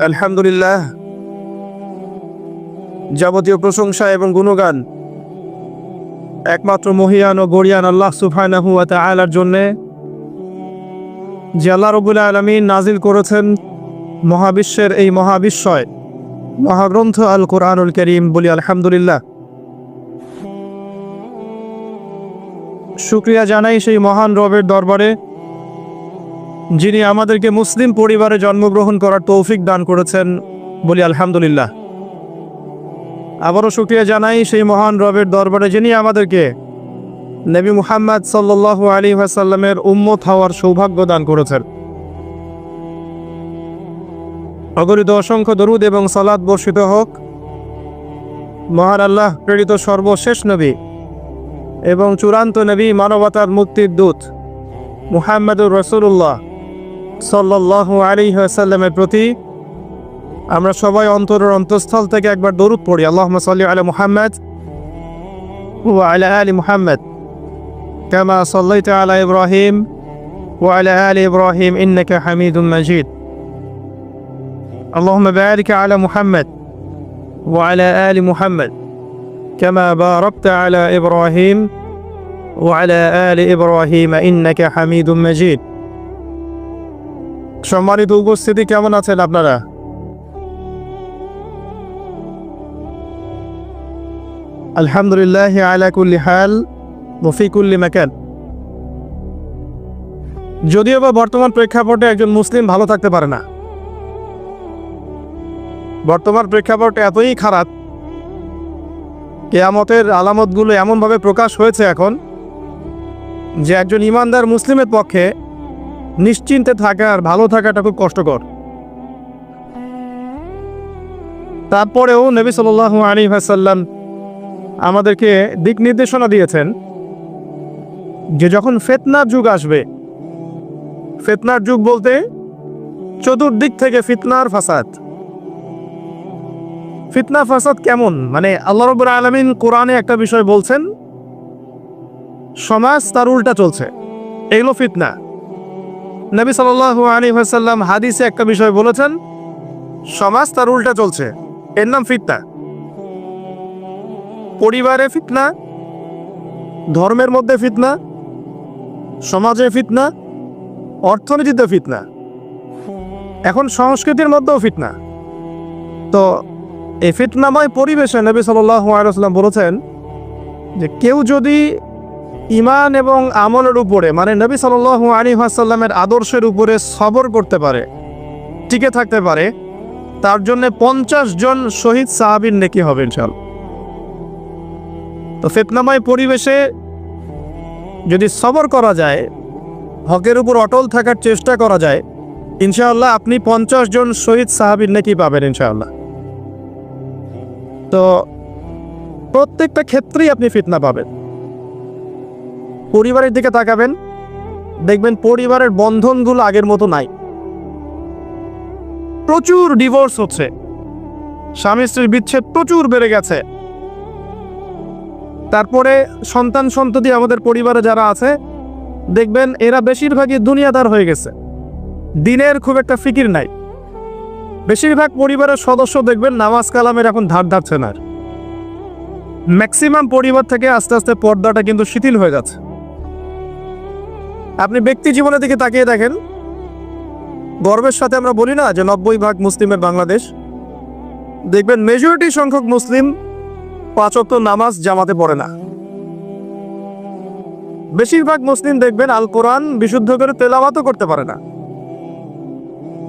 আলহামদুলিল্লাহ, যাবতীয় প্রশংসা এবং গুণগান একমাত্র মহিয়ান ও গরিয়ান আল্লাহ সুবহানাহু ওয়া তাআলার জন্যে, যে আল্লাহ রাব্বুল আলামিন নাজিল করেছেন মহাবিশ্বের এই মহাবিশ্বয় মহাগ্রন্থ আল কোরআনুল কারীম। বলি আলহামদুলিল্লাহ। শুকরিয়া জানাই সেই মহান রবের দরবারে, যিনি আমাদেরকে মুসলিম পরিবারে জন্মগ্রহণ করার তৌফিক দান করেছেন। বলি আলহামদুলিল্লাহ। আবারও শুকরিয়া জানাই সেই মহান রবের দরবারে, যিনি আমাদেরকে নবী মুহাম্মদ সাল্লাল্লাহু আলাইহি ওয়াসাল্লামের উম্মত হওয়ার সৌভাগ্য দান করেছেন। অগণিত অসংখ্য দরুদ এবং সালাত বর্ষিত হোক মহান আল্লাহ প্রেরিত সর্বশেষ নবী এবং চূড়ান্ত নবী, মানবতার মুক্তির দূত মুহাম্মদুর রাসূলুল্লাহ সাল্লাল্লাহু আলাইহি ওয়াসাল্লামের প্রতি আমরা সবাই অন্তরের অন্তঃস্থল থেকে একবার দরুদ পড়ি। আল্লাহুম্মা সাল্লি আলা মুহাম্মদ ওয়া আলা আলি মুহাম্মদ কামা সাল্লাইতা আলা ইব্রাহিম ওয়া আলা আলি ইব্রাহিম ইন্নাকা হামিদুম মাজিদ। আল্লাহুম্মা বারিক আলা মুহাম্মদ ওয়া আলা আলি মুহাম্মদ কামা বারাকতা আলা ইব্রাহিম ওয়া আলা আলি ইব্রাহিম ইন্নাকা হামিদুম মাজিদ। সম্মানিত উপস্থিতি, কেমন আছেন আপনারা? আলহামদুলিল্লাহ আলা কুল্লি হাল ওয়া ফি কুল্লি মাকান। যদিও বা বর্তমান প্রেক্ষাপটে একজন মুসলিম ভালো থাকতে পারে না। বর্তমান প্রেক্ষাপট এতই খারাপ, কিয়ামতের আলামতগুলো এমনভাবে প্রকাশ হয়েছে এখন যে একজন ইমানদার মুসলিমের পক্ষে নিশ্চিন্তে থাকা আর ভালো থাকাটা খুব কষ্টকর। তারপরেও নবী সাল্লাল্লাহু আলাইহি ওয়াসাল্লাম আমাদেরকে দিক নির্দেশনা দিয়েছেন যে যখন ফিতনার যুগ আসবে, ফিতনার যুগ বলতে চতুর্দিক থেকে ফিতনার ফাসাদ। ফিতনা ফাসাদ কেমন? মানে আল্লাহ রাব্বুল আলামিন কোরআনে একটা বিষয় বলছেন, সমাজ তার উল্টা চলছে, এগুলো ফিতনা। নবী সাল্লাল্লাহু আলাইহি ওয়াসাল্লাম হাদিসে একটা বিষয় বলেছেন, সমাজ তার উল্টা চলছে, এর নাম ফিতনা। পরিবারে ফিতনা, ধর্মের মধ্যে ফিতনা, সমাজে ফিতনা, অর্থনীতিতে ফিতনা, এখন সংস্কৃতির মধ্যেও ফিতনা। তো এই ফিতনাময় পরিবেশে নবী সাল্লাল্লাহু আলাইহি ওয়াসাল্লাম বলেছেন যে কেউ যদি ঈমান এবং আমলের উপরে, মানে নবী সাল্লাল্লাহু আলাইহি ওয়াসাল্লামের আদর্শের উপরে সবর করতে পারে, টিকে থাকতে পারে, তার জন্য 50 জন শহীদ সাহাবীর নেকি হবে ইনশাআল্লাহ। তো ফিতনাময় পরিবেশে যদি সবর করা যায়, হকের উপর অটল থাকার চেষ্টা করা যায়, ইনশাআল্লাহ আপনি 50 জন শহীদ সাহাবীর নেকি পাবেন ইনশাআল্লাহ। তো প্রত্যেকটা ক্ষেত্রেই আপনি ফিতনা পাবেন। পরিবারের দিকে তাকাবেন, দেখবেন পরিবারের বন্ধনগুলো আগের মতো নাই। প্রচুর ডিভোর্স হচ্ছে, স্বামী স্ত্রীর বিচ্ছেদ প্রচুর বেড়ে গেছে। তারপরে সন্তান সন্ততি আমাদের পরিবারে যারা আছে, দেখবেন এরা বেশিরভাগই দুনিয়াদার হয়ে গেছে, দিনের খুব একটা ফিকির নাই। বেশিরভাগ পরিবারের সদস্য দেখবেন নামাজ কালামের এখন ধার ধারছে না। ম্যাক্সিমাম পরিবার থেকে আস্তে আস্তে পর্দাটা কিন্তু শিথিল হয়ে যাচ্ছে। আপনি ব্যক্তি জীবনের দিকে তাকিয়ে দেখেন, গর্বের সাথে আমরা বলি না যে 90% মুসলিমের বাংলাদেশ, দেখবেন মেজরিটি সংখ্যক মুসলিম 5 ওয়াক্ত নামাজ জামাতে পড়ে না। বেশিরভাগ মুসলিম দেখবেন আল কোরআন বিশুদ্ধ করে তেলাওয়াতও করতে পারে না।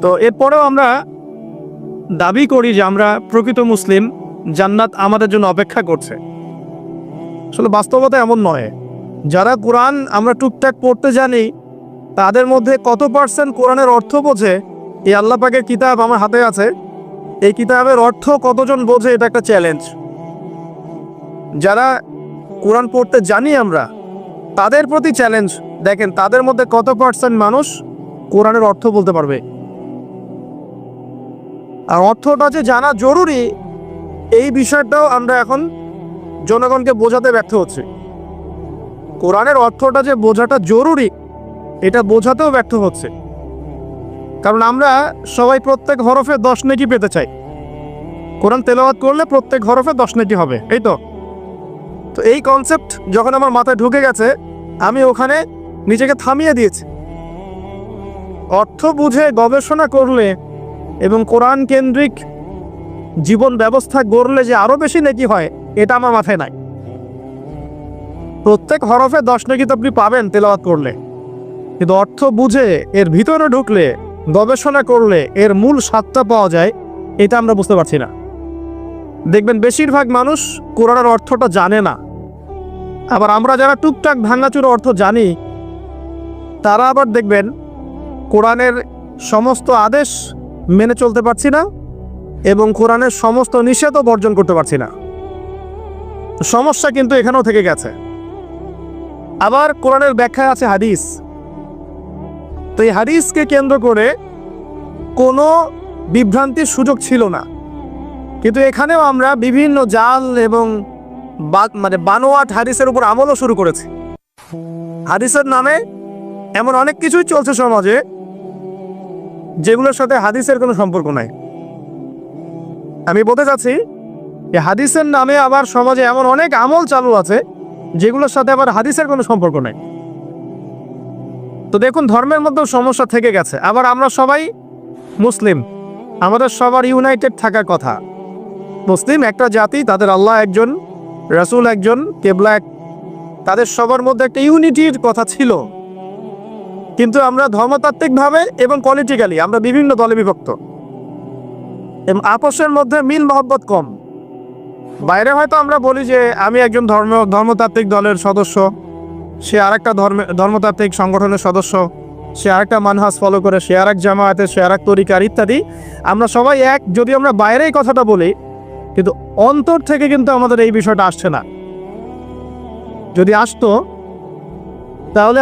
তো এরপরেও আমরা দাবি করি যে আমরা প্রকৃত মুসলিম, জান্নাত আমাদের জন্য অপেক্ষা করছে। আসলে বাস্তবতা এমন নয়। যারা কোরআন আমরা টুকটাক পড়তে জানি, তাদের মধ্যে কত % কোরআনের অর্থ বোঝে? এই আল্লাহ পাকের কিতাব আমার হাতে আছে, এই কিতাবের অর্থ কতজন বোঝে? এটা একটা চ্যালেঞ্জ। যারা কোরআন পড়তে জানি আমরা, তাদের প্রতি চ্যালেঞ্জ, দেখেন তাদের মধ্যে কত % মানুষ কোরআনের অর্থ বলতে পারবে। আর অর্থটা যে জানা জরুরি, এই বিষয়টাও আমরা এখন জনগণকে বোঝাতে ব্যর্থ হচ্ছি। কোরআনের অর্থটা যে বোঝাটা জরুরি, এটা বোঝাতেও ব্যর্থ হচ্ছে। কারণ আমরা সবাই প্রত্যেক হরফে 10 নেকি পেতে চাই। কোরআন তেলাওয়াত করলে প্রত্যেক হরফে 10 নেকি হবে, এই তো। তো এই কনসেপ্ট যখন আমার মাথায় ঢুকে গেছে, আমি ওখানে নিজেকে থামিয়ে দিয়েছি। অর্থ বুঝে গবেষণা করলে এবং কোরআন কেন্দ্রিক জীবন ব্যবস্থা গড়লে যে আরও বেশি নেকি হয়, এটা আমার মাথায় নাই। প্রত্যেক হরফে 10 নেকি তো আপনি পাবেন তেলাওয়াত করলে, কিন্তু অর্থ বুঝে এর ভিতরে ঢুকলে, গবেষণা করলে এর মূল স্বাদটা পাওয়া যায়, এটা আমরা বুঝতে পারছি না। দেখবেন বেশিরভাগ মানুষ কোরআনের অর্থটা জানে না। আবার আমরা যারা টুকটাক ভাঙাচুর অর্থ জানি, তারা আবার দেখবেন কোরআনের সমস্ত আদেশ মেনে চলতে পারছি না এবং কোরআনের সমস্ত নিষেধও বর্জন করতে পারছি না। সমস্যা কিন্তু এখানেও থেকে গেছে। আবার কোরআনের ব্যাখ্যায় আছে হাদিস। তো এই হাদিসকে কেন্দ্র করে কোনো বিভ্রান্তির সুযোগ ছিল না, কিন্তু এখানেও আমরা বিভিন্ন জাল এবং বানোয়াট হাদিসের উপর আমলও শুরু করেছি। হাদিসের নামে এমন অনেক কিছুই চলছে সমাজে যেগুলোর সাথে হাদিসের কোনো সম্পর্ক নাই। আমি বলতে চাচ্ছি যে হাদিসের নামে আবার সমাজে এমন অনেক আমল চালু আছে যেগুলোর সাথে আবার হাদিসের কোনো সম্পর্ক নাই। তো দেখুন, ধর্মের মধ্যেও সমস্যা থেকে গেছে। আবার আমরা সবাই মুসলিম, আমাদের সবার ইউনাইটেড থাকার কথা। মুসলিম একটা জাতি, তাদের আল্লাহ একজন, রাসূল একজন, কেবলা এক, তাদের সবার মধ্যে একটা ইউনিটির কথা ছিল। কিন্তু আমরা ধর্মতাত্ত্বিকভাবে এবং পলিটিক্যালি আমরা বিভিন্ন দলে বিভক্ত এবং আপসের মধ্যে মিল মহব্বত কম। বাইরে হয়তো আমরা বলি যে আমি একজন ধর্মতাত্ত্বিক দলের সদস্য, সে আরেকটা ধর্মতাত্ত্বিক সংগঠনের সদস্য, সে আরেকটা মানহাজ ফলো করে, সে আরেক জামায়াতের, সে আরেক তরিকার ইত্যাদি। আমরা সবাই এক, যদি আমরা বাইরে এই কথাটা বলি, কিন্তু অন্তর থেকে কিন্তু আমাদের এই বিষয়টা আসছে না। যদি আসতো তাহলে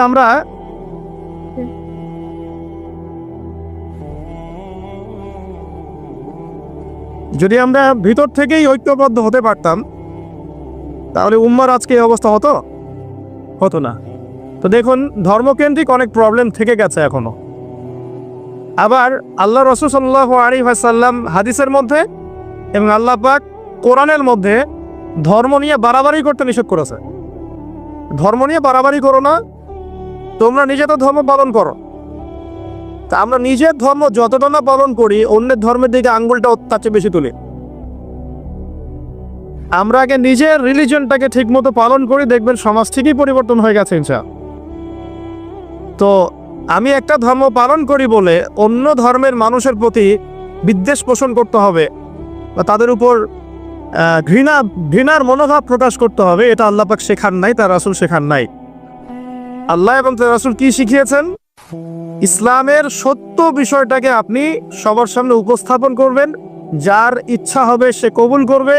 আমরা ভিতর থেকেই ঐক্যবদ্ধ হতে পারতাম, তাহলে উম্মার আজকে এই অবস্থা হতো না। তো দেখুন, ধর্মকেন্দ্রিক অনেক প্রবলেম থেকে গেছে এখনো। আবার আল্লাহ রাসূল সাল্লাল্লাহু আলাইহি ওয়াসাল্লাম হাদিসের মধ্যে এবং আল্লাহ পাক কোরআনের মধ্যে ধর্ম নিয়ে বাড়াবাড়ি করতে নিষেধ করেছে। ধর্ম নিয়ে বাড়াবাড়ি করো না, তোমরা নিজেদের ধর্ম পালন করো। তা আমরা নিজের ধর্ম যতটা না পালন করি, অন্যের ধর্মের দিকে আঙ্গুলটা তার চেয়ে বেশি তুলি। আমরা আগে নিজের রিলিজনটাকে ঠিক মতো পালন করি, দেখবেন সমাজ ঠিকই পরিবর্তন হয়ে গেছে ইনশাআল্লাহ। তো আমি একটা ধর্ম পালন করি বলে অন্য ধর্মের মানুষের প্রতি বিদ্বেষ পোষণ করতে হবে বা তাদের উপর ঘৃণার মনোভাব প্রকাশ করতে হবে, এটা আল্লাহ পাক শেখান নাই, তার রাসূল শেখান নাই। আল্লাহ এবং তার রাসূল কি শিখিয়েছেন? ইসলামের সত্য বিষয়টাকে আপনি সবার সামনে উপস্থাপন করবেন। যার ইচ্ছা হবে সে কবুল করবে,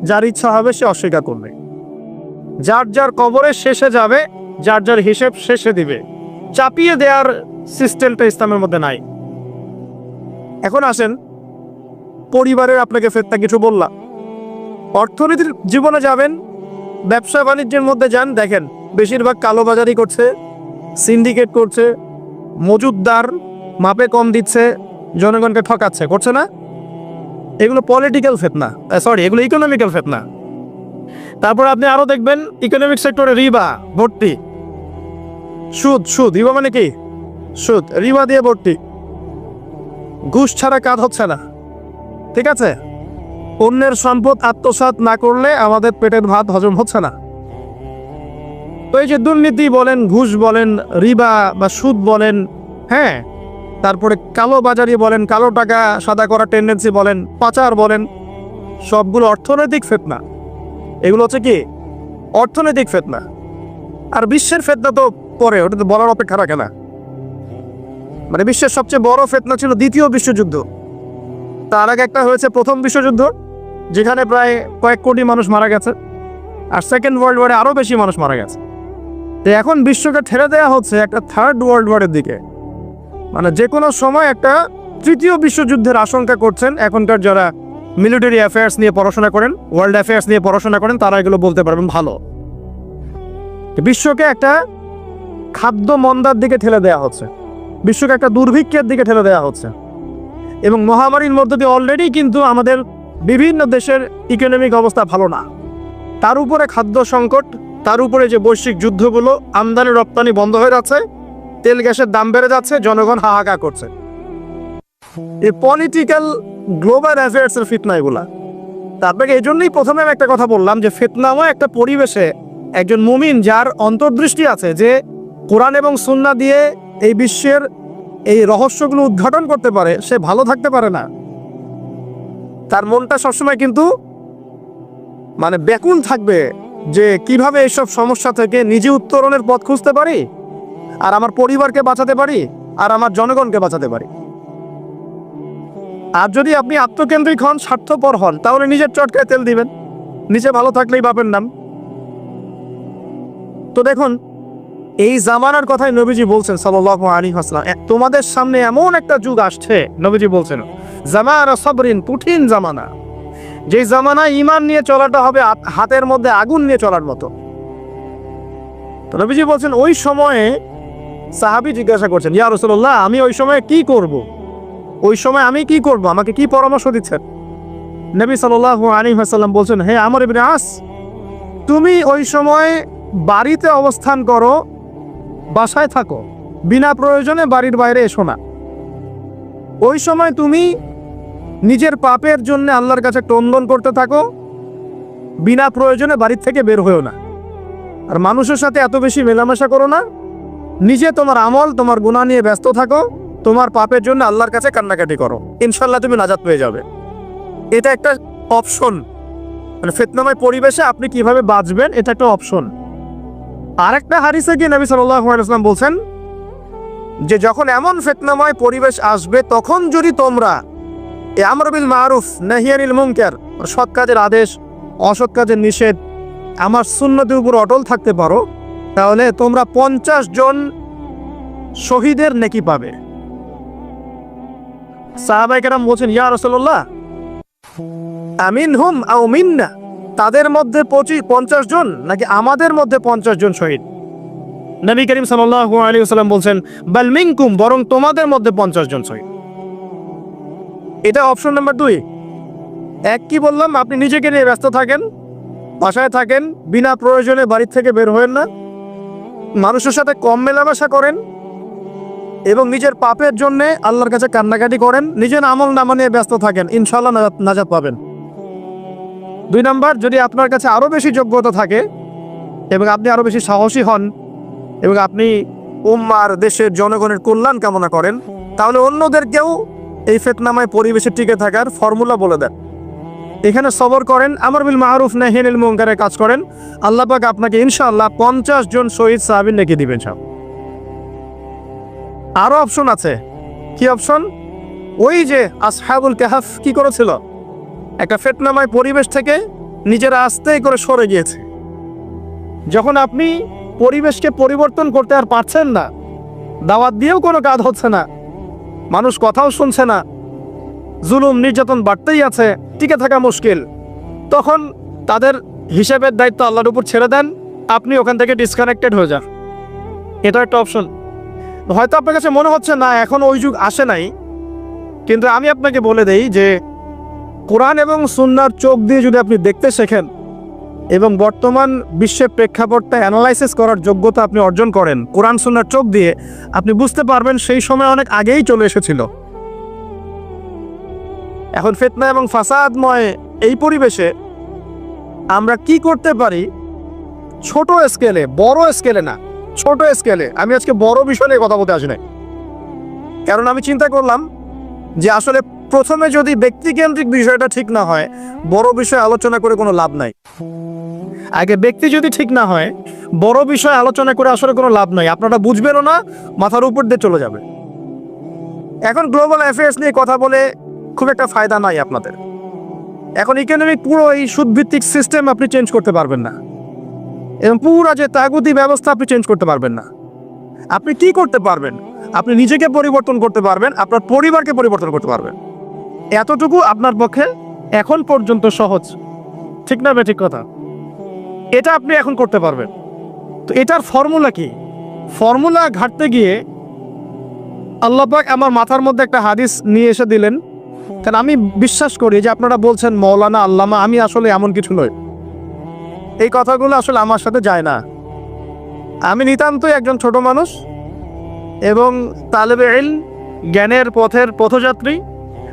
যার ইচ্ছা হবে সে অস্বীকার করবে। যার যার কবরে শেষে যাবে, যার যার হিসেব শেষে দিবে। চাপিয়ে দেওয়ার সিস্টেমটা ইসলামের মধ্যে নাই। এখন আসেন, পরিবারের আপনাকে ফেতনা কিছু বললাম। অর্থনীতির জীবনে যাবেন, ব্যবসা বাণিজ্যের মধ্যে যান, দেখেন বেশিরভাগ কালোবাজারি করছে, সিন্ডিকেট করছে, মজুদদার মাপে কম দিচ্ছে, জনগণকে ঠকাচ্ছে, করছে না? এগুলো পলিটিক্যাল ফিতনা, এগুলো ইকোনমিক্যাল ফিতনা। তারপর আপনি আরো দেখবেন ইকোনমিক সেক্টরে রিবা ভর্তি, সুদ রিবা মানে কি? সুদ, রিবা দিয়ে ভর্তি। ঘুষ ছাড়া কাজ হচ্ছে না, ঠিক আছে? অন্যের সম্পদ আত্মসাৎ না করলে আমাদের পেটের ভাত হজম হচ্ছে না। তো এই যে দুর্নীতি বলেন, ঘুষ বলেন, রিবা বা সুদ বলেন, হ্যাঁ, তারপরে কালো বাজারি বলেন, কালো টাকা সাদা করার টেন্ডেন্সি বলেন, পাচার বলেন, সবগুলো অর্থনৈতিক ফিতনা। এগুলো হচ্ছে কি? অর্থনৈতিক ফিতনা। আর বিশ্বের ফিতনা তো পরে, ওটা তো বলার অপেক্ষা রাখে না। মানে বিশ্বের সবচেয়ে বড় ফিতনা ছিল দ্বিতীয় বিশ্বযুদ্ধ। তার আগে একটা হয়েছে প্রথম বিশ্বযুদ্ধ, যেখানে প্রায় কয়েক কোটি মানুষ মারা গেছে। আর সেকেন্ড ওয়ার্ল্ড ওয়ারে আরও বেশি মানুষ মারা গেছে। তো এখন বিশ্বকে ঠেলে দেওয়া হচ্ছে একটা থার্ড ওয়ার্ল্ড ওয়ারের দিকে। মানে যে কোনো সময় একটা তৃতীয় বিশ্বযুদ্ধের আশঙ্কা করছেন এখনকার যারা মিলিটারি অ্যাফেয়ার্স নিয়ে পড়াশোনা করেন, ওয়ার্ল্ড অ্যাফেয়ার্স নিয়ে পড়াশোনা করেন, তারা এগুলো বলতে পারবেন ভালো। বিশ্বকে একটা খাদ্য মন্দার দিকে ঠেলে দেওয়া হচ্ছে। বিশ্বকে একটা দুর্ভিক্ষের দিকে ঠেলে দেওয়া হচ্ছে, এবং মহামারীর মধ্য দিয়ে অলরেডি কিন্তু আমাদের বিভিন্ন দেশের ইকোনমিক অবস্থা ভালো না। তার উপরে খাদ্য সংকট, তার উপরে যে বৈশ্বিক যুদ্ধগুলো, আমদানি রপ্তানি বন্ধ হয়ে যাচ্ছে, তেল গ্যাসের দাম বেড়ে যাচ্ছে, জনগণ হাহাকার করছে। এই পলিটিক্যাল গ্লোবাল অ্যাফেয়ার্সের ফিতনা এগুলা। তারপরে এই জন্যই প্রথমে আমি একটা কথা বললাম যে ফিতনাময় একটা পরিবেশে একজন মুমিন যার অন্তর্দৃষ্টি আছে, যে কোরআন এবং সুন্নাহ দিয়ে এই বিশ্বের এই রহস্যগুলো উদ্ঘাটন করতে পারে, সে ভালো থাকতে পারে না। তার মনটা সবসময় কিন্তু মানে ব্যাকুল থাকবে যে কিভাবে এইসব সমস্যা থেকে নিজে উত্তরণের পথ খুঁজতে পারি, আর আমার পরিবারকে বাঁচাতে পারি, আর আমার জনগণকে বাঁচাতে পারি। আর যদি আপনি আত্মকেন্দ্রিক হন, স্বার্থপর হন, তাহলে নিজের চটকায় তেল দিবেন, নিজে ভালো থাকলেই বাপের নাম। তো দেখুন, এই জামানার কথাই নবীজি বলছেন সাল্লাল্লাহু আলাইহি ওয়াসাল্লাম, তোমাদের সামনে এমন একটা যুগ আসছে, নবীজি বলছেন জামানা সাবরিন, কঠিন জামানা, যে জামানায় ঈমান নিয়ে চলাটা হবে হাতের মধ্যে আগুন নিয়ে চলার মতো। তো নবীজি বলছেন ওই সময়ে, সাহাবী জিজ্ঞাসা করছেন, ইয়া রাসূলুল্লাহ, আমি ওই সময়ে কি করব? ওই সময় আমি কি করব? আমাকে কি পরামর্শ দিচ্ছেন? নবী সাল্লাল্লাহু আলাইহি ওয়াসাল্লাম বলছেন, হে আমর ইবনে আস, তুমি ওই সময় বাড়িতে অবস্থান করো, বাসায় থাকো, বিনা প্রয়োজনে বাড়ির বাইরে এসো না। ওই সময় তুমি নিজের পাপের জন্য আল্লাহর কাছে ক্রন্দন করতে থাকো, বিনা প্রয়োজনে বাড়ির থেকে বের হয়েও না। আর মানুষের সাথে এত বেশি মেলামেশা করো না, নিজে তোমার আমল, তোমার গুনাহ নিয়ে ব্যস্ত থাকো, তোমার পাপের জন্য আল্লাহর কাছে কান্নাকাটি করো, ইনশাল্লাহ তুমি নাজাত পেয়ে যাবে। এটা একটা অপশন, মানে ফিতনাময় পরিবেশে আপনি কিভাবে বাঁচবেন, এটা একটা অপশন। আরেকটা হাদিসে গিয়ে নবী সাল্লাল্লাহু আলাইহি ওয়াসাল্লাম বলছেন যে যখন এমন ফিতনাময় পরিবেশ আসবে, তখন যদি তোমরা এই আমর বিল মারুফ নাহি আনিল মুনকার, সৎ কাজের আদেশ, অসৎ কাজের নিষেধ, আমার সুন্নতের উপর অটল থাকতে পারো, তাহলে তোমরা 50 জন শহীদের নেকি পাবে। সাহাবায়ে কেরাম বলছেন, ইয়া রাসূলুল্লাহ, আমিনহুম আও মিন্না, তাদের মধ্যে 50 জন নাকি আমাদের মধ্যে 50 জন শহীদ? নবী করিম সাল্লাল্লাহু আলাইহি ওয়াসাল্লাম বলছেন, বাল মিনকুম, বরং তোমাদের মধ্যে 50 জন শহীদ। এটা অপশন নাম্বার 2। এক, কি বললাম, আপনি নিজেকে নিয়ে ব্যস্ত থাকেন, বাসায় থাকেন, বিনা প্রয়োজনে বাড়ি থেকে বের হবেন না, মানুষের সাথে কম মেলামেশা করেন, এবং নিজের পাপের জন্য আল্লাহর কাছে কান্নাকাটি করেন, নিজের আমল নামা নিয়ে ব্যস্ত থাকেন, ইনশাআল্লাহ নাজাত পাবেন। 2 নাম্বার, যদি আপনার কাছে আরো বেশি যোগ্যতা থাকে এবং আপনি আরো বেশি সাহসী হন এবং আপনি উম্মার, দেশের জনগণের কল্যাণ কামনা করেন, তাহলে অন্যদেরকেও এই ফিতনাময় পরিবেশে টিকে থাকার ফর্মুলা বলে দেন। এখানে সবর করেন, আমর বিল মারুফ নাহি আনিল মুনকারের কাজ করেন, আল্লাহ পাক আপনাকে ইনশাআল্লাহ 50 জন শহীদ সাহাবীর নেকি দিবেন সব। আরো অপশন আছে। কি অপশন? ওই যে আসহাবুল কাহফ কি করেছিল, একটা ফিতনাময় পরিবেশ থেকে নিজেরা আস্তে করে সরে গিয়েছে। যখন আপনি পরিবেশকে পরিবর্তন করতে আর পারছেন না, দাওয়াত দিয়েও কোনো কাজ হচ্ছে না, মানুষ কথাও শুনছে না, জুলুম নির্যাতন বাড়তেই আছে, টিকে থাকা মুশকিল, তখন তাদের হিসাবের দায়িত্ব আল্লাহর উপর ছেড়ে দেন, আপনি ওখান থেকে ডিসকানেক্টেড হয়ে যান। এটা একটা অপশন। হয়তো আপনার কাছে মনে হচ্ছে না এখন ওই যুগ আসে নাই, কিন্তু আমি আপনাকে বলে দেই যে কোরআন এবং সুন্নাহর চোখ দিয়ে যদি আপনি দেখতে শেখেন এবং বর্তমান বিশ্বের প্রেক্ষাপটটা অ্যানালাইসিস করার যোগ্যতা আপনি অর্জন করেন কোরআন সুন্নাহর চোখ দিয়ে, আপনি বুঝতে পারবেন সেই সময় অনেক আগেই চলে এসেছিল। এখন ফিতনা এবং ফাসাদময় এই পরিবেশে আমরা কি করতে পারি, ছোট স্কেলে, বড় স্কেলে না, ছোট স্কেলে। আমি আজকে বড় বিষয় নিয়ে কথা বলতে আসি না, কারণ আমি চিন্তা করলাম যে আসলে প্রথমে যদি ব্যক্তিকেন্দ্রিক বিষয়টা ঠিক না হয়, বড় বিষয় আলোচনা করে কোনো লাভ নাই। আগে ব্যক্তি যদি ঠিক না হয়, বড় বিষয় আলোচনা করে আসলে কোনো লাভ নাই, আপনারা বুঝবেনও না, মাথার উপর দিয়ে চলে যাবে। এখন গ্লোবাল অ্যাফেয়ার্স নিয়ে কথা বলে খুব একটা ফায়দা নাই আপনাদের। এখন ইকোনমিক পুরো এই সুদভিত্তিক সিস্টেম আপনি চেঞ্জ করতে পারবেন না, এবং পুরো যে তাগুতি ব্যবস্থা আপনি চেঞ্জ করতে পারবেন না। আপনি কি করতে পারবেন? আপনি নিজেকে পরিবর্তন করতে পারবেন, আপনার পরিবারকে পরিবর্তন করতে পারবেন। এতটুকু আপনার পক্ষে এখন পর্যন্ত সহজ, ঠিক না? ঠিক কথা। এটা আপনি এখন করতে পারবেন। তো এটার ফর্মুলা কি? ফর্মুলা ঘাটতে গিয়ে আল্লাহ পাক আমার মাথার মধ্যে একটা হাদিস নিয়ে এসে দিলেন, কারণ আমি বিশ্বাস করি যে আপনারা বলছেন মৌলানা আল্লামা, আমি আসলে এমন কিছু নই। এই কথাগুলো আসলে আমার সাথে যায় না। আমি নিতান্তই একজন ছোট মানুষ এবং তালেবে ইলম, জ্ঞানের পথের পথযাত্রী।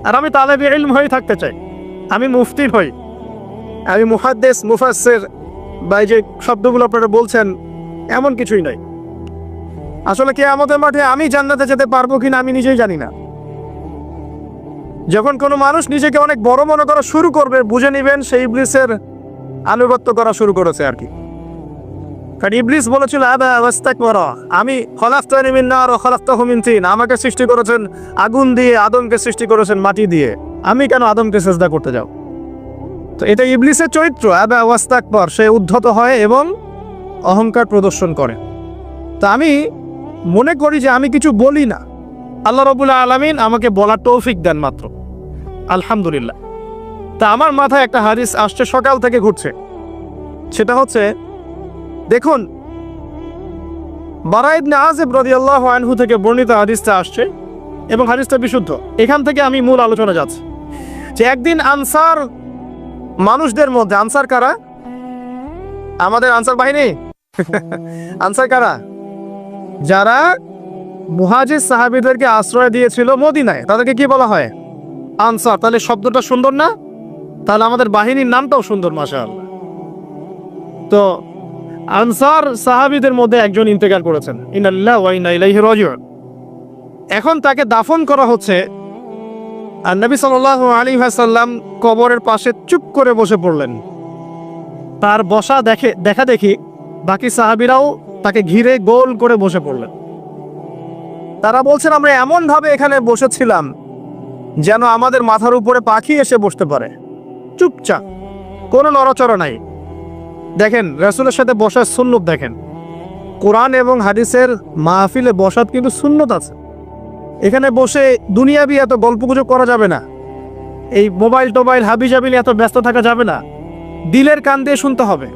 আর আমি তালেবে ইলম হয়ে থাকতে চাই। আমি মুফতি হই, আমি মুহাদ্দিস, মুফাসসির বা এই যে শব্দগুলো আপনারা বলছেন, এমন কিছুই নয়। আসলে কিয়ামতের মাঠে আমি জান্নাতে যেতে পারবো কিনা আমি নিজেই জানি না। যখন কোনো মানুষ নিজেকে অনেক বড় মনে করা শুরু করবে, বুঝে নেবেন সেই ইবলিসের আনুগত্য করা শুরু করেছে আর কি। কারণ ইবলিস বলেছিল আবা ওয়াস্তাকবারা, আমি খলাকতানি মিন নার ওয়া খলাকতাহু মিন তিন, আমাকে সৃষ্টি করেছেন আগুন দিয়ে, আদমকে সৃষ্টি করেছেন মাটি দিয়ে, আমি কেন আদমকে সিজদা করতে যাও? তো এটা ইবলিসের চরিত্র, আবা ওয়াস্তাকবার, সে উদ্ধত হয় এবং অহংকার প্রদর্শন করে। তা আমি মনে করি যে আমি কিছু বলি না, আল্লাহ রাব্বুল আলামিন আমাকে বলার তৌফিক দেন মাত্র, আলহামদুলিল্লাহ। তা আমার মাথায় একটা হাদিস আসছে, সকাল থেকে ঘুরছে। সেটা হচ্ছে, দেখুন, বারা ইবনে আযিব রাদিয়াল্লাহু আনহু থেকে বর্ণিত হাদিসটা আসছে এবং হাদিসটা বিশুদ্ধ। এখান থেকে আমি মূল আলোচনা যাচ্ছি যে একদিন আনসার মানুষদের মধ্যে, আনসার কারা? আমাদের আনসার বাহিনী। আনসার কারা? যারা মুহাজির সাহাবীদেরকে আশ্রয় দিয়েছিল মদিনায়, তাদেরকে কি বলা হয়? আনসার। তাহলে শব্দটা সুন্দর না? তাহলে আমাদের বাহিনীর নামটাও সুন্দর, মাশাআল্লাহ। তো আনসার সাহাবীদের মধ্যে একজন ইন্তেকাল করেছেন, ইন্নালিল্লাহি ওয়া ইন্না ইলাইহি রাজিউন। এখন তাকে দাফন করা হচ্ছে, আর নবী সাল্লাল্লাহু আলাইহি ওয়াসাল্লাম কবরের পাশে চুপ করে বসে পড়লেন। তার বসা দেখা দেখি বাকি সাহাবীরাও তাকে ঘিরে গোল করে বসে পড়লেন। তারা বলছেন, আমরা এমন ভাবে এখানে বসেছিলাম যেন আমাদের মাথার উপরে পাখি এসে বসতে পারে, চুপচাপ, কোনো নড়াচড়া নাই। দেখেন, রাসূলের সাথে বসার সুন্নত দেখেন। কোরআন এবং হাদিসের মাহফিলে বসার কিন্তু সুন্নত আছে। এখানে বসে দুনিয়াবি এত গল্পগুজব করা যাবে না, এই মোবাইল টোবাইল হাবিজাবি এত ব্যস্ত থাকা যাবে না, দিলের কান দিয়ে শুনতে হবে,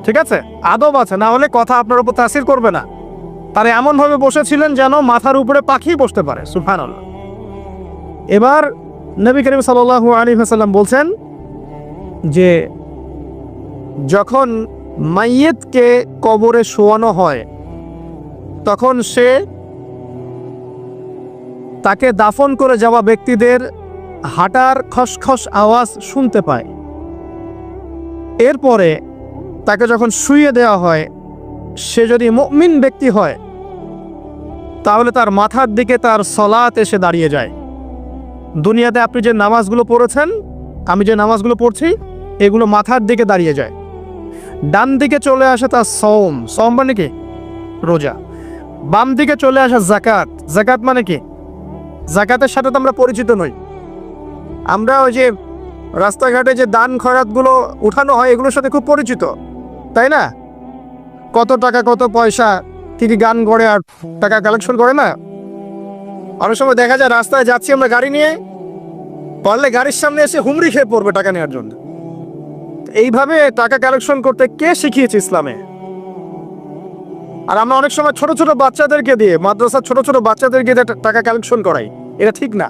ঠিক আছে? আদব আছে, না হলে কথা আপনার উপর তাসির করবে না। তারা এমনভাবে বসেছিলেন যেন মাথার উপরে পাখি বসতে পারে, সুবহানাল্লাহ। এবার নবী করিম সাল্লাল্লাহু আলাইহি ওয়াসাল্লাম বলছেন যে যখন মাইয়িতকে কবরে শোয়ানো হয় তখন সে তাকে দাফন করে যাওয়া ব্যক্তিদের হাঁটার খসখস আওয়াজ শুনতে পায়। এরপরে তাকে যখন শুইয়ে দেওয়া হয়, সে যদি মুমিন ব্যক্তি হয় তাহলে তার মাথার দিকে তার সলাত এসে দাঁড়িয়ে যায়। দুনিয়াতে আপনি যে নামাজগুলো পড়েছেন, আমি যে নামাজগুলো পড়ছি, এগুলো মাথার দিকে দাঁড়িয়ে যায়। ডান দিকে চলে আসে তার সওম, সওম মানে কি? রোজা। বাম দিকে চলে আসে যাকাত, যাকাত মানে কি? যাকাতের সাথে তো আমরা পরিচিত নই। আমরা ওই যে রাস্তাঘাটে যে দান খয়রাতগুলো উঠানো হয়, এগুলোর সাথে খুব পরিচিত, তাই না? কত টাকা, কত পয়সা, কি কি গান করে আর টাকা কালেকশন করে না? অনেক সময় দেখা যায় রাস্তায় যাচ্ছি আমরা গাড়ি নিয়ে, পারলে গাড়ির সামনে এসে হুমড়ি খেয়ে পড়বে টাকা নেওয়ার জন্য। এইভাবে টাকা কালেকশন করতে কে শিখিয়েছে ইসলামে? আর আমরা অনেক সময় ছোট ছোট বাচ্চাদেরকে দিয়ে, মাদ্রাসার ছোট ছোট বাচ্চাদেরকে দিয়ে টাকা কালেকশন করাই। এটা ঠিক না।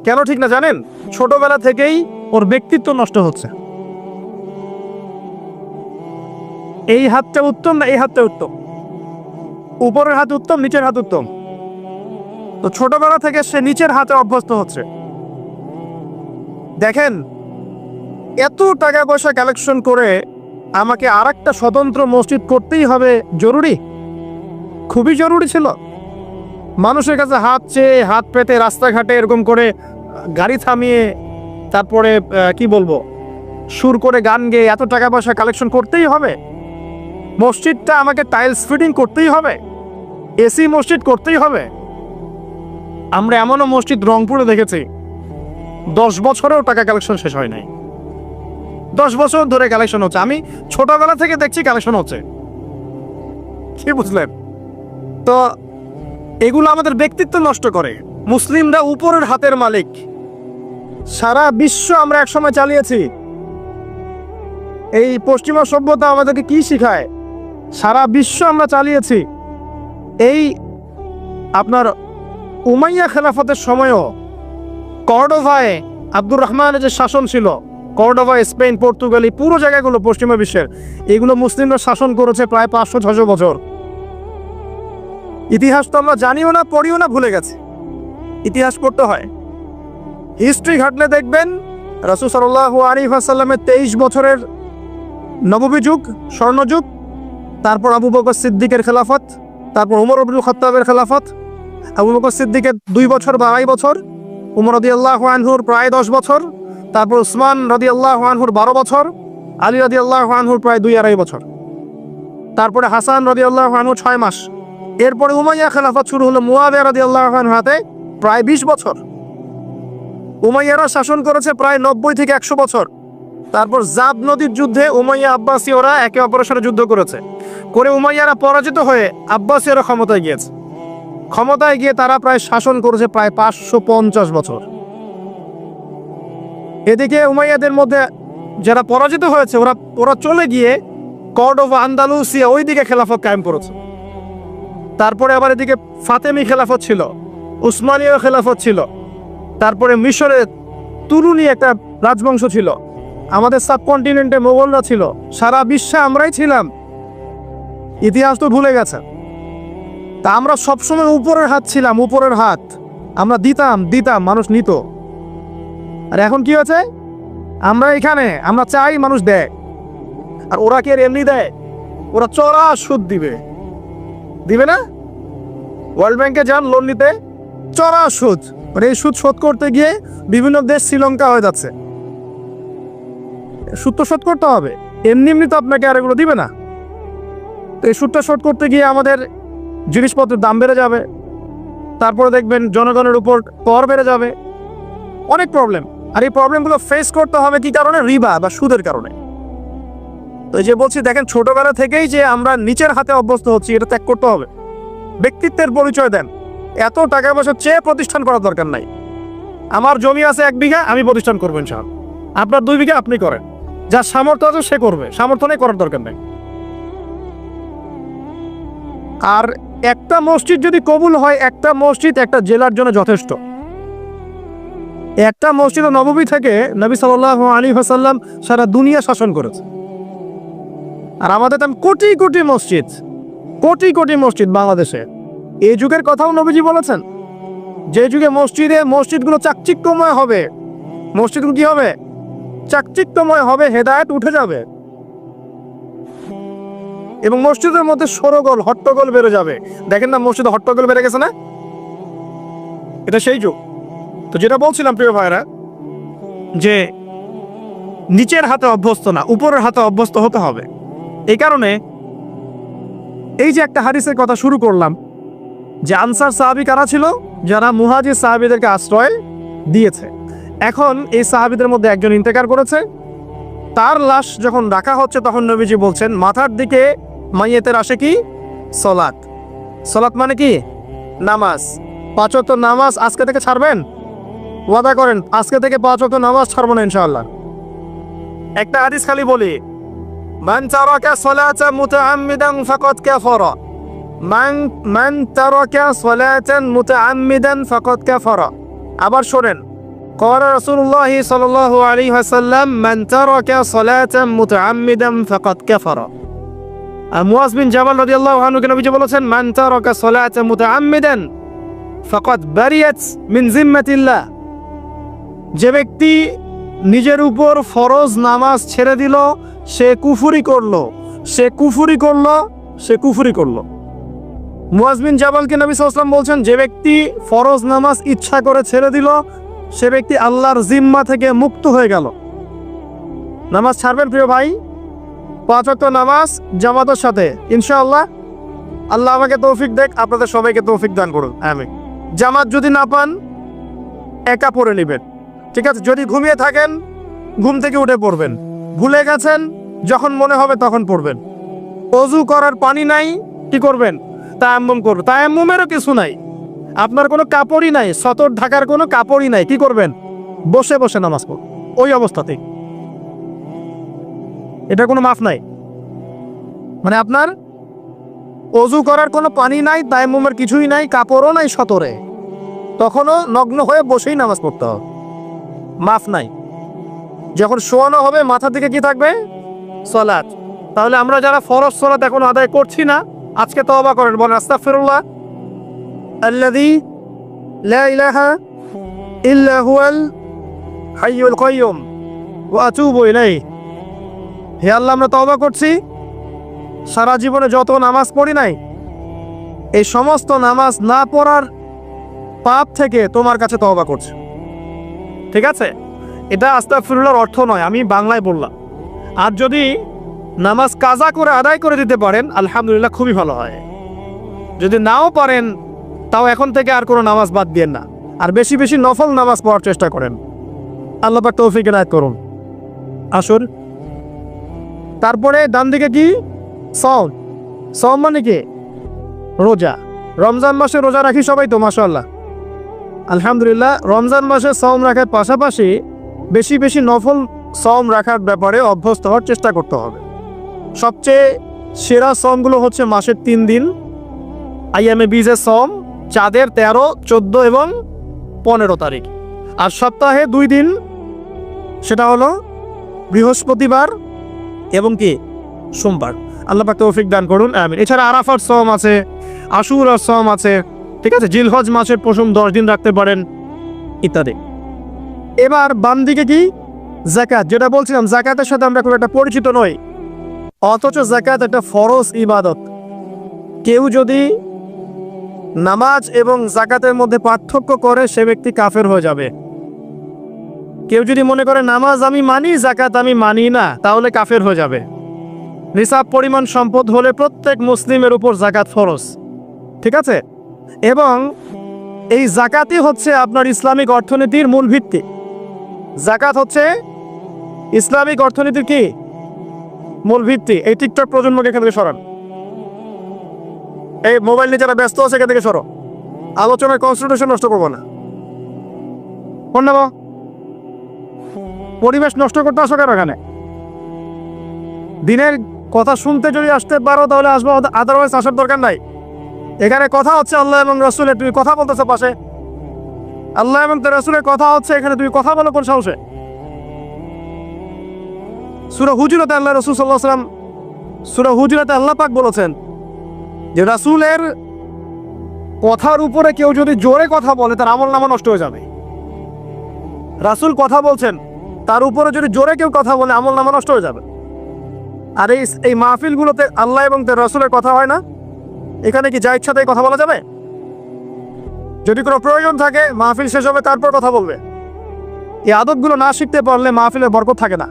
কেন ঠিক না জানেন? ছোটবেলা থেকেই ওর ব্যক্তিত্ব নষ্ট হচ্ছে। এই হাতটা উত্তম না এই হাতটা উত্তম? উপরের হাত উত্তম, নিচের হাত উত্তম? তো ছোটবেলা থেকে সে নিচের হাতে অভ্যস্ত হচ্ছে। দেখেন, এত টাকা পয়সা কালেকশন করে আমাকে আরেকটা স্বতন্ত্র মসজিদ করতেই হবে জরুরি? খুবই জরুরি ছিল। মানুষের কাছে হাত চেয়ে, হাত পেতে, রাস্তাঘাটে এরকম করে গাড়ি থামিয়ে, তারপরে কি বলবো, সুর করে গান গেয়ে এত টাকা পয়সা কালেকশন করতেই হবে? মসজিদটা আমাকে টাইলস ফিটিং করতেই হবে? এসি মসজিদ করতেই হবে? আমরা এমনও মসজিদ রংপুরে দেখেছি 10 বছরেও টাকা কালেকশন শেষ হয় নাই। 10 বছর ধরে কালেকশন হচ্ছে। আমি ছোটবেলা থেকে দেখছি কালেকশন হচ্ছে। কি বুঝলেন? তো এগুলো আমাদের ব্যক্তিত্ব নষ্ট করে। মুসলিমরা উপরের হাতের মালিক। সারা বিশ্ব আমরা একসময় চালিয়েছি। এই পশ্চিমা সভ্যতা আমাদেরকে কি শিখায়? সারা বিশ্ব আমরা চালিয়েছি। এই আপনার উমাইয়া খেলাফতের সময়ও কর্ডোভায় আব্দুর রহমানের যে শাসন ছিল, কর্ডোভা, স্পেন, পর্তুগালি, পুরো জায়গাগুলো পশ্চিমা বিশ্বের, এগুলো মুসলিমরা শাসন করেছে প্রায় 500-600 বছর। ইতিহাস তো আমরা জানিও না, পড়িও না, ভুলে গেছে। ইতিহাস পড়তে হয়। হিস্ট্রি ঘাটলে দেখবেন রাসূল সাল্লাল্লাহু আলাইহি ওয়াসাল্লামের 23 বছরের নববী যুগ, স্বর্ণযুগ, তারপর আবু বকর সিদ্দিকের খেলাফত, তারপর ওমর ইবনুল খাত্তাবের খেলাফত। আবু বকর সিদ্দিকের 2 বছর বা 2.5 বছর, ওমর রাদিয়াল্লাহু আনহুর প্রায় 10 বছর, তারপর উসমান রাদিয়াল্লাহু আনহুর 12 বছর, আলী রাদিয়াল্লাহু আনহুর প্রায় 2-2.5 বছর, তারপরে হাসান রাদিয়াল্লাহু আনহু 6 মাস। এরপরে উমাইয়া খেলাফত শুরু হলো মুয়াবিয়া রাদিয়াল্লাহু আনহু হাতে, প্রায় 20 বছর। উমাইয়ারা শাসন করেছে প্রায় 90 থেকে 100 বছর। তারপর জাব নদীর যুদ্ধে উমাইয়া আব্বাসীয়রা একে অপরের সাথে যুদ্ধ করেছে, করে উমাইয়ারা পরাজিত হয়ে আব্বাসীয়রা ক্ষমতায় গিয়েছে। ক্ষমতায় গিয়ে তারা প্রায় শাসন করেছে প্রায় 550 বছর। এদিকে উমাইয়াদের মধ্যে যারা পরাজিত হয়েছে ওরা চলে গিয়ে কর্ডোভা, আন্দালুসিয়া, ওইদিকে খেলাফত কায়েম করেছে। তারপরে আবার এদিকে ফাতেমি খেলাফত ছিল, উসমানীয় খেলাফত ছিল, তারপরে মিশরে তুরুনি একটা রাজবংশ ছিল, আমাদের সাবকন্টিনেন্টে মোগলরা ছিল, সারা বিশ্বে আমরাই ছিলাম। ইতিহাস তো ভুলে গেছে। তা আমরা সবসময় উপরের হাত ছিলাম, উপরের হাত আমরা দিতাম, মানুষ নিত। আর এখন কি হয়েছে? আমরা এখানে, আমরা চাই, মানুষ দেয়। আর ওরা কি আর এমনি দেয়? ওরা চড়া সুদ দিবে না? ওয়ার্ল্ড ব্যাংকে যান লোন নিতে, চড়া সুদ। মানে এই সুদ শোধ করতে গিয়ে বিভিন্ন দেশ শ্রীলঙ্কা হয়ে যাচ্ছে। সুদ তো শোধ করতে হবে, এমনি তো আপনাকে আর এগুলো দিবে না। তো এই সুদটা শোধ করতে গিয়ে আমাদের জিনিসপত্রের দাম বেড়ে যাবে, তারপরে দেখবেন জনগণের উপর কর বেড়ে যাবে, অনেক প্রবলেম। আর এই প্রবলেমগুলো ফেস করতে হবে কি কারণে? রিবা বা সুদের কারণে। তো এই যে বলছি, দেখেন ছোটবেলা থেকেই যে আমরা নিচের হাতে অভ্যস্ত হচ্ছি, এটা ত্যাগ করতে হবে। ব্যক্তিত্বের পরিচয় দেন। এত টাকা পয়সা চেয়ে প্রতিষ্ঠান করার দরকার নাই। আমার জমি আছে 1 বিঘা, আমি প্রতিষ্ঠান করবো ইনশাআল্লাহ। আপনার 2 বিঘা আপনি করেন, যার সামর্থ্য আছে সে করবে, সামর্থ্য নেই করার দরকার নেই। আর একটা মসজিদ যদি কবুল হয়, একটা মসজিদ একটা জেলার জন্য যথেষ্ট। একটা মসজিদ নববী থেকে নবী সাল্লাল্লাহু আলাইহি ওয়াসাল্লাম সারা দুনিয়া শাসন করেছে। আর আমাদের তেমন কোটি কোটি মসজিদ বাংলাদেশে। এই যুগের কথাও নবীজি বলেছেন, যে যুগে মসজিদগুলো চাকচিক্যময় হবে, মসজিদগুলো কি হবে? চাকচিক্যময় হবে, হেদায়েত উঠে যাবে, এবং মসজিদের মধ্যে সরগোল, হট্টগোল বেড়ে যাবে। দেখেন না মসজিদে হট্টগোল বেড়ে গেছে না? এটা সেই যুগ। তো যেটা বলছিলাম প্রিয় ভাইরা, যে নিচের হাতে অভ্যস্ত না, উপরের হাতে অভ্যস্ত হতে হবে। এই কারণে এই যে একটা হাদিসের কথা শুরু করলাম, যে আনসার সাহাবী কারা ছিল? যারা মুহাজির সাহাবীদেরকে আশ্রয় দিয়েছে। এখন এই সাহাবীদের মধ্যে একজন ইন্তেকার করেছে, তার লাশ যখন রাখা হচ্ছে তখন নবীজি বলছেন, মাথার দিকে মাইয়েতের আসে কি? সলাত। সলাত মানে কি? নামাজ। 5 ওয়াক্ত নামাজ আজকে থেকে ছাড়বেন? ওয়াদা করেন আজকে থেকে 5 ওয়াক্ত নামাজ ছাড়বো না ইনশাআল্লাহ। একটা হাদিস খালি বলি, মান তারাকা সালাতান মুতাআম্মিদান ফাকাদ কাফারা, মান তারাকা সালাতান মুতাআম্মিদান ফাকাদ কাফারা। আবার শোনেন, قال رسول الله صلى الله عليه وسلم من ترك صلاة متعمدا فقد كفر। মুয়াজ বিন জাবাল রাদিয়াল্লাহু আনহু কে নবীজি বলেছেন, মান তারাকা সালাতা মুতাআম্মিদান ফাকাদ বারিয়াত মিন জিম্মাতিল্লাহ। যে ব্যক্তি নিজের উপর ফরজ নামাজ ছেড়ে দিল, সে কুফরি করলো। মুয়াজ বিন জাবালকে নবী সাল্লাল্লাহু আলাইহি ওয়াসাল্লাম বলছেন, যে ব্যক্তি ফরজ নামাজ ইচ্ছা করে ছেড়ে দিল, সে ব্যক্তি আল্লাহর জিম্মা থেকে মুক্ত হয়ে গেল। নামাজ ছাড়বেন প্রিয় ভাই, 5 ওয়াক্ত নামাজ জামাতের সাথে ইনশাআল্লাহ। আল্লাহ আমাকে তৌফিক দেখ, আপনাদের সবাইকে তৌফিক দান করুন, আমিন। জামাত যদি না পান, একা পড়ে নেবেন, ঠিক আছে? যদি ঘুমিয়ে থাকেন, ঘুম থেকে উঠে পড়বেন। ভুলে গেছেন, যখন মনে হবে তখন পড়বেন। ওযু করার পানি নাই, কি করবেন? তায়াম্মুম করবেন। তায়াম্মুমেরও কিছু নাই, আপনার কোনো কাপড়ই নাই, সতর ঢাকার কোনো কাপড়ই নাই, কি করবেন? বসে বসে নামাজ পড়ুন, ওই অবস্থাতেই। এটা কোনো মাফ নাই। মানে আপনার ওযু করার কোনো পানি নাই, তায়াম্মুমের কিছুই নাই, কাপড়ও নাই সতরে, তখনও নগ্ন হয়ে বসেই নামাজ পড়তে হবে, মাফ নাই। যখন শোয়ানো হবে মাথা থেকে কি থাকবে? সালাত। তাহলে আমরা যারা ফরজ সালাত এখন আদায় করছি না, আজকে তওবা করেন, বলেন আস্তাগফিরুল্লাহ আল্লাযী লা ইলাহা ইল্লা হুয়াল হাইয়ুল কাইয়্যুম ওয়া আতুবু ইলাইহি। হে আল্লাহ, আমরা তওবা করছি, সারা জীবনে যত নামাজ পড়ি নাই এই সমস্ত নামাজ না পড়ার পাপ থেকে তোমার কাছে তওবা করছি। ঠিক আছে, এটা আস্তাগফিরুল্লাহর অর্থ নয়, আমি বাংলায় বললাম। আর যদি নামাজ কাজা করে আদায় করে দিতে পারেন আলহামদুলিল্লাহ, খুবই ভালো হয়। যদি নাও পারেন তাও এখন থেকে আর কোনো নামাজ বাদ দিয়েন না, আর বেশি বেশি নফল নামাজ পড়ার চেষ্টা করেন। আল্লাহ পাক তৌফিক এনায়েত করুন। আসুন, তারপরে ডান দিকে কি? সওম। সওম মানে কি? রোজা। রমজান মাসে রোজা রাখি সবাই তো, মাশাআল্লাহ, আলহামদুলিল্লাহ। রমজান মাসে সওম রাখার পাশাপাশি বেশি বেশি নফল সওম রাখার ব্যাপারে অভ্যস্ত হওয়ার চেষ্টা করতে হবে। সবচেয়ে সেরা সওমগুলো হচ্ছে মাসের 3 দিন, আইয়ামে বীজের সওম, চাঁদের 13, 14 এবং 15 তারিখ। আর সপ্তাহে 2 দিন, সেটা হলো বৃহস্পতিবার এবং কি সোমবার। আল্লাহ পাক তৌফিক দান করুন, আমিন। এছাড়া আরাফার সওম আছে, আশুরার সওম আছে, ঠিক আছে, জিলহজ মাসের প্রথম 10 দিন রাখতে পারেন, ইত্যাদি। এবার বাম দিকে কি? যাকাত। যেটা বলছিলাম, যাকাতের সাথে আমরা খুব একটা পরিচিত নই, অথচ যাকাত একটা ফরজ ইবাদত। কেউ যদি নামাজ এবং যাকাতের মধ্যে পার্থক্য করে সে ব্যক্তি কাফের হয়ে যাবে। কেউ যদি মনে করে নামাজ আমি মানি, যাকাত আমি মানি না, তাহলে কাফের হয়ে যাবে। নিসাব পরিমাণ সম্পদ হলে প্রত্যেক মুসলিমের উপর যাকাত ফরজ, ঠিক আছে। এবং এই যাকাতই হচ্ছে আপনার ইসলামিক অর্থনীতির মূল ভিত্তি। যাকাত হচ্ছে ইসলামিক অর্থনীতির কি? মূল ভিত্তি। এই টিকটক প্রজন্মকে এখান থেকে সরান, এই মোবাইল নিয়ে যারা ব্যস্ত আছে এখান থেকে সরো, আলোচনায় কনসেন্ট্রেশন নষ্ট করবো না। কোন নেব? পরিবেশ নষ্ট করতে আসো কেন এখানে? দিনের কথা শুনতে যদি আসতে পারো তাহলে আসবো, আদারওয়াইজ আসার দরকার নাই। এখানে কথা হচ্ছে আল্লাহ এবং রাসূলের, তুমি কথা বলতেছো পাশে। আল্লাহ এবং তার রাসূলের কথা হচ্ছে, এখানে তুমি কথা বলো কোন সাহসে? সূরা হুজুরাতে আল্লাহ রাসূল সাল্লাল্লাহু আলাইহি ওয়াসাল্লাম, সূরা হুজুরাতে আল্লাহ পাক বলেছেন যে রাসূলের কথার উপরে কেউ যদি জোরে কথা বলে তার আমলনামা নষ্ট হয়ে যাবে। রাসূল কথা বলছেন, তার উপরে যদি জোরে কেউ কথা বলে আমলনামা নষ্ট হয়ে যাবে। আর এই মাহফিলগুলোতে আল্লাহ এবং তার রাসূলের কথা হয় না, এখানে কি যা ইচ্ছা তাই কথা বলা যাবে? যদি কোনো প্রয়োজন থাকে মাহফিল শেষ হবে তারপর কথা বলবে। এই আদতগুলো না শিখতে পারলে মাহফিলের বরকত থাকে না।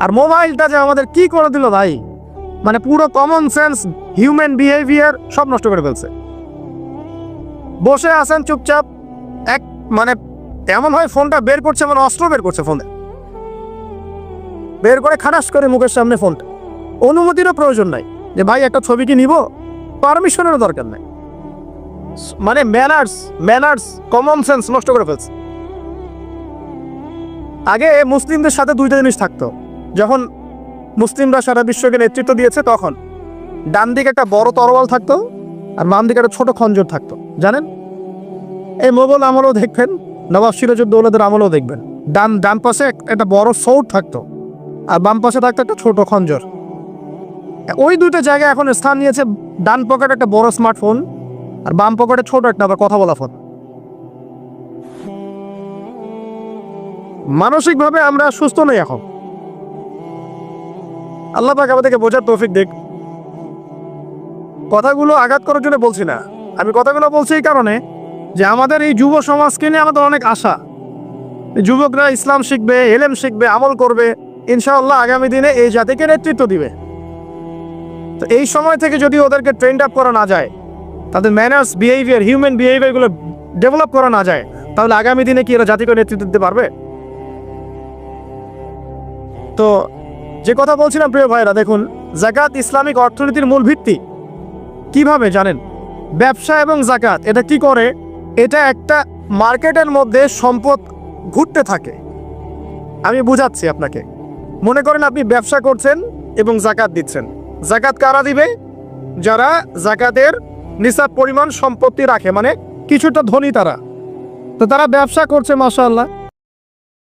আর মোবাইলটা যে আমাদের কি করে দিল ভাই, মানে পুরো কমন সেন্স, হিউম্যান বিহেভিয়ার সব নষ্ট করে ফেলছে। বসে আছেন চুপচাপ, মানে এমন হয় ফোনটা বের করছে, মানে অস্ত্র বের করছে, ফোনে বের করে খাটাস করে মুখের সামনে ফোনটা। অনুমতিরও প্রয়োজন নাই যে ভাই একটা ছবি কি নিব, পারমিশনেরও দরকার নাই। মানে ম্যানার্স কমন সেন্স নষ্ট করে ফেলছে। আগে মুসলিমদের সাথে 2টা জিনিস থাকতো। যখন মুসলিমরা সারা বিশ্বকে নেতৃত্ব দিয়েছে তখন ডান দিকে একটা বড় তরোয়াল থাকতো আর বাম দিকে একটা ছোট খঞ্জর থাকতো, জানেন? এই মোগল আমলেও দেখবেন, নবাব সিরাজউদ্দৌলাদের আমলেও দেখবেন, ডান পাশে একটা বড় সৌট থাকতো আর বাম পাশে থাকতো একটা ছোট খঞ্জর। ওই 2টা জায়গায় এখন স্থান নিয়েছে। ডান পকেটে একটা বড় স্মার্টফোন আর বাম পকেটে ছোট একটা আবার কথা বলা ফোন। মানসিকভাবে আমরা সুস্থ নই এখন। আল্লাহ পাক আমাদেরকে বোঝার তৌফিক দিক। কথাগুলো আঘাত করার জন্য বলছি না, আমি কথাগুলো বলছি এই কারণে যে আমাদের এই যুব সমাজকে নিয়ে আমাদের অনেক আশা। যুবকরা ইসলাম শিখবে, ইলম শিখবে, আমল করবে, ইনশাআল্লাহ আগামী দিনে এই জাতিকে নেতৃত্ব দিবে। তো এই সময় থেকে যদি ওদেরকে ট্রেন্ড আপ করা না যায়, তাদের ম্যানার্স, বিহেভিয়ার, হিউম্যান বিহেভিয়ারগুলো ডেভেলপ করা না যায়, তাহলে আগামী দিনে কি এরা জাতিকে নেতৃত্ব দিতে পারবে? তো যে কথা বলছিলাম প্রিয় ভাইরা, দেখুন যাকাত ইসলামিক অর্থনীতির মূল ভিত্তি। কিভাবে জানেন? ব্যবসা এবং যাকাত এটা কি করে? এটা একটা মার্কেটের মধ্যে সম্পদ ঘুরতে থাকে। আমি বুঝাচ্ছি আপনাকে। মনে করেন আপনি ব্যবসা করছেন এবং যাকাত দিচ্ছেন। যাকাত কারা দিবে? যারা যাকাতের নিসাব পরিমাণ সম্পত্তি রাখে, মানে কিছুটা ধনী তারা, তো তারা ব্যবসা করছে মাশাআল্লাহ।